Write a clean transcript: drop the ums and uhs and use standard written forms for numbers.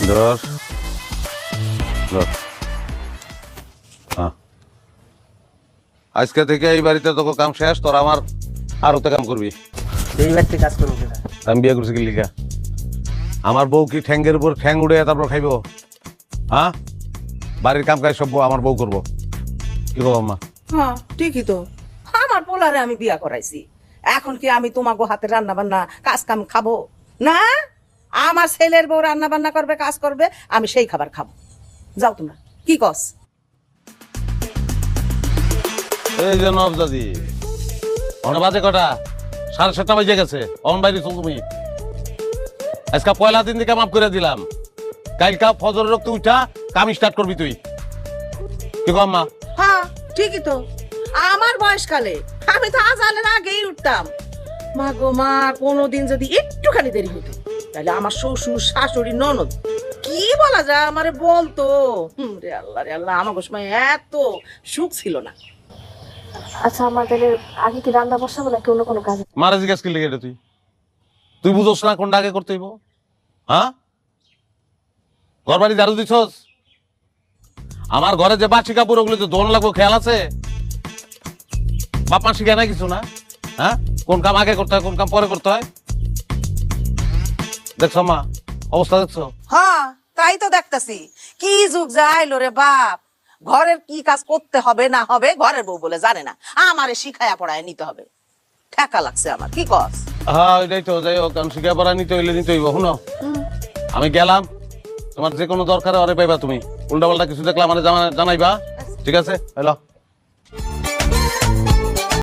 ধর ধর। আজকে থেকে এই বাড়িতে তোকে কাম শেষ, তোর আমার আরোতে কাম করবি। এই বাড়িতে কাজ করবো কিনা? আমি বিয়ে করছি কি লিখা? আমার বউ কি ঠ্যাঙ্গের উপর ঠ্যাং উড়ে তারপর খাইব? হ্যাঁ, বাড়ির কাম কাজ সব আমার বউ করবো। কি করবো আম্মা? হ্যাঁ ঠিকই তো, আমার পোলারে আমি বিয়া করাইছি, এখন কি আমি তোমাকে হাতে রান্না বান্না কাজ কাম খাবো না? আমার ছেলের বউ রান্না বান্না করবে, কাজ করবে, আমি সেই খাবার খাবো। যাও তোমরা, কি কস? এই যে নবজাদি, অনেক বাজে কটা? 7:30 বাজে গেছে। অন বাইরে চল তুমি। আজকে পয়লা দিন থেকে মাফ করে দিলাম, কালকা ফজর রক্ত উঠা কাম স্টার্ট করবি তুই। কি গো আম্মা? হ্যাঁ ঠিকই তো, আমার বয়সকালে আমি তো আজানের আগেই উঠতাম। মা গো মা, কোনোদিন যদি একটুখানি দেরি হতো তাহলে আমার শ্বশুর শাশুড়ি ননদ কি বলা যায় আমারে বলতো। রে আল্লাহ রে আল্লাহ, আমার সময় এত সুখ ছিল না। আচ্ছা আমাদের আগে কি রান্না বসাবো নাকি অন্য কোনো কাজ? মারা জিজ্ঞাসা করলি এটা তুই? তুই বুঝোস না কোনটা আগে করতে হইব? হ্যাঁ, ঘর বাড়ি ঝাড়ু দিছস? আমার ঘরে যে বাচ্চি কাপড় ওগুলো যে দোন লাগবো খেয়াল আছে? বাপ মা শিখে না কিছু না? হ্যাঁ, কোন কাম আগে করতে হয় কোন কাম পরে করতে হয়? দেখছো মা অবস্থা, দেখছো? হ্যাঁ তাই তো দেখতেছি, কি যুগ যাইলো রে বাপ। ঘরের কি কাজ করতে হবে না হবে ঘরের বউ বলে জানে না, আমারে শিখায়া পড়ায় নিতে হবে। ঠেকা লাগছে আমার, কি কস? হ্যাঁ এটাই তো, যাই হোক কারণ শিখে পড়া নিতে হইলে নিতে হইব। শুনো, আমি গেলাম, তোমার যে কোনো দরকারে ওরে পাইবা তুমি। উল্টা পাল্টা কিছু দেখলে আমার জানাইবা, ঠিক আছে? হ্যালো।